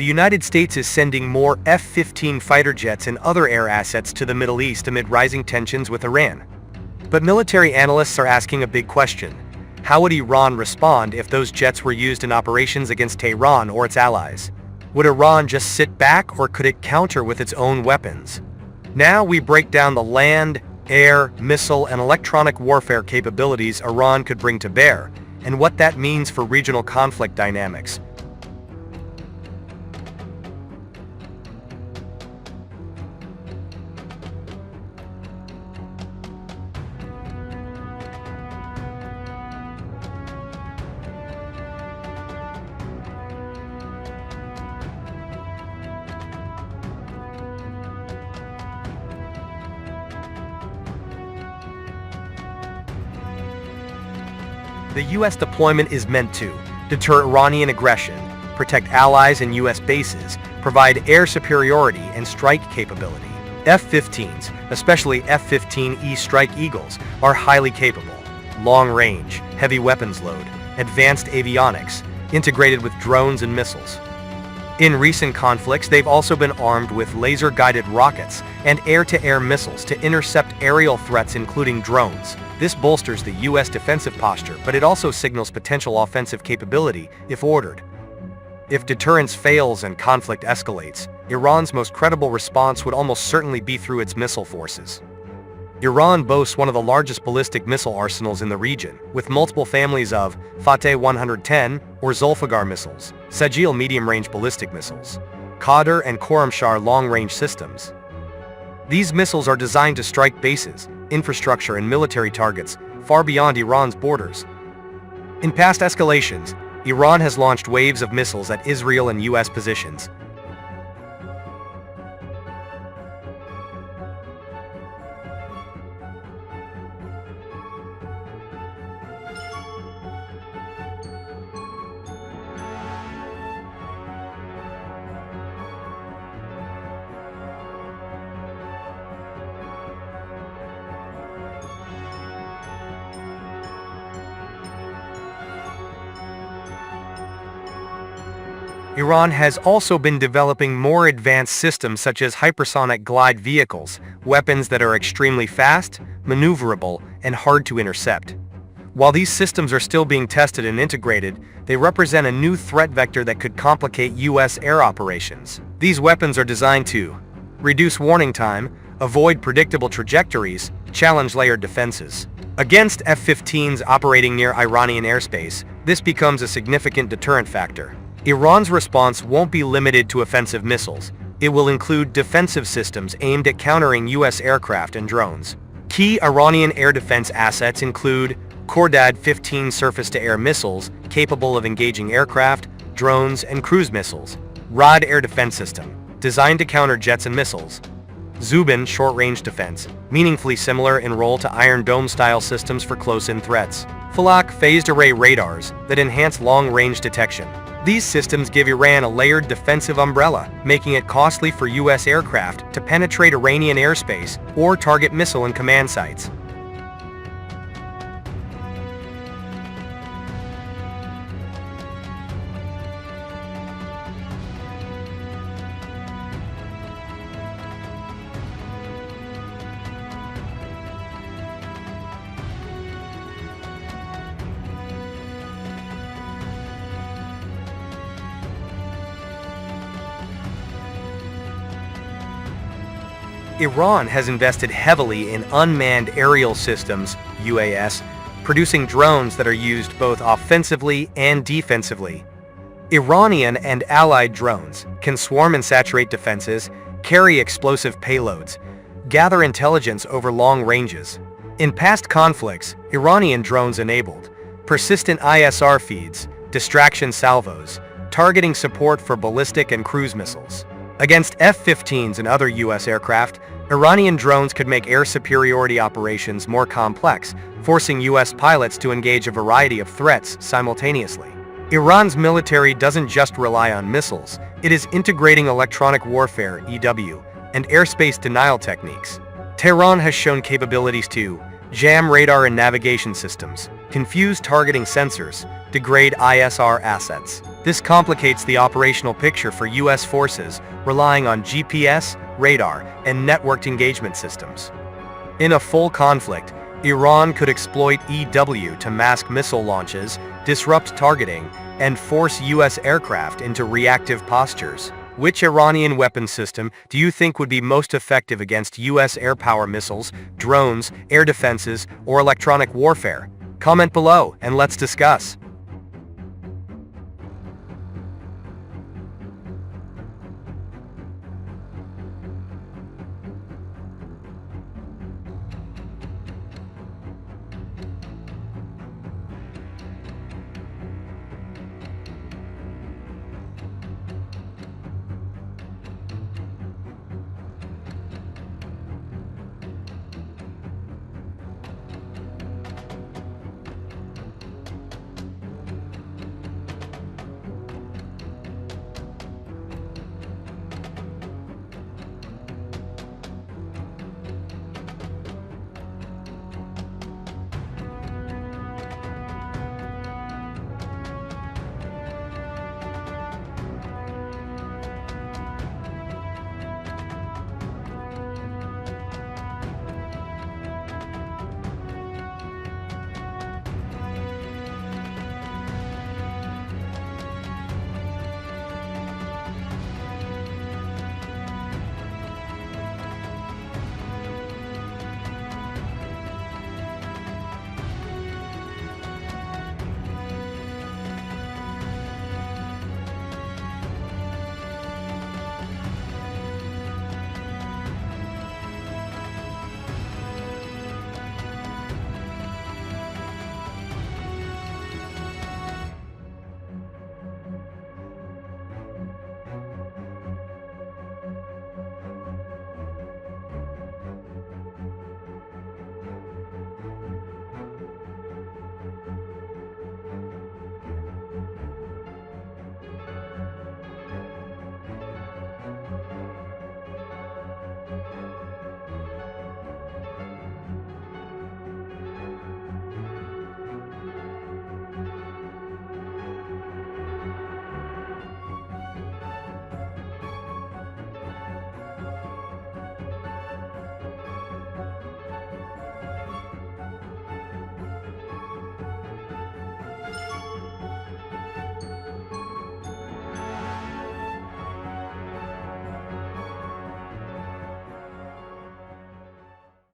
United States is sending more F-15 fighter jets and other air assets to the Middle East amid rising tensions with Iran. But military analysts are asking a big question. How would Iran respond if those jets were used in operations against Tehran or its allies? Would Iran just sit back, or could it counter with its own weapons? Now we break down the land, air, missile, and electronic warfare capabilities Iran could bring to bear, and what that means for regional conflict dynamics. The U.S. deployment is meant to deter Iranian aggression, protect allies and U.S. bases, provide air superiority and strike capability. F-15s, especially F-15E Strike Eagles, are highly capable. Long-range, heavy weapons load, advanced avionics, integrated with drones and missiles. In recent conflicts, they've also been armed with laser-guided rockets and air-to-air missiles to intercept aerial threats including drones. This bolsters the U.S. defensive posture, but it also signals potential offensive capability if ordered. If deterrence fails and conflict escalates, Iran's most credible response would almost certainly be through its missile forces. Iran boasts one of the largest ballistic missile arsenals in the region, with multiple families of Fateh 110 or Zulfiqar missiles, Sajil medium-range ballistic missiles, Qadr and Khorramshahr long-range systems. These missiles are designed to strike bases, infrastructure and military targets far beyond Iran's borders. In past escalations, Iran has launched waves of missiles at Israel and U.S. positions. Iran has also been developing more advanced systems such as hypersonic glide vehicles, weapons that are extremely fast, maneuverable, and hard to intercept. While these systems are still being tested and integrated, they represent a new threat vector that could complicate U.S. air operations. These weapons are designed to reduce warning time, avoid predictable trajectories, challenge layered defenses. Against F-15s operating near Iranian airspace, this becomes a significant deterrent factor. Iran's response won't be limited to offensive missiles. It will include defensive systems aimed at countering U.S. aircraft and drones. Key Iranian air defense assets include Khordad 15 surface-to-air missiles capable of engaging aircraft, drones, and cruise missiles. Rad air defense system, designed to counter jets and missiles. Zubin short-range defense, meaningfully similar in role to Iron Dome-style systems for close-in threats. Falak phased-array radars that enhance long-range detection. These systems give Iran a layered defensive umbrella, making it costly for U.S. aircraft to penetrate Iranian airspace or target missile and command sites. Iran has invested heavily in unmanned aerial systems, UAS, producing drones that are used both offensively and defensively. Iranian and allied drones can swarm and saturate defenses, carry explosive payloads, gather intelligence over long ranges. In past conflicts, Iranian drones enabled persistent ISR feeds, distraction salvos, targeting support for ballistic and cruise missiles. Against F-15s and other U.S. aircraft, Iranian drones could make air superiority operations more complex, forcing U.S. pilots to engage a variety of threats simultaneously. Iran's military doesn't just rely on missiles, it is integrating electronic warfare, EW, and airspace denial techniques. Tehran has shown capabilities to jam radar and navigation systems, confuse targeting sensors, degrade ISR assets. This complicates the operational picture for U.S. forces relying on GPS, radar, and networked engagement systems. In a full conflict, Iran could exploit EW to mask missile launches, disrupt targeting, and force U.S. aircraft into reactive postures. Which Iranian weapon system do you think would be most effective against U.S. air power missiles, drones, air defenses, or electronic warfare? Comment below and let's discuss.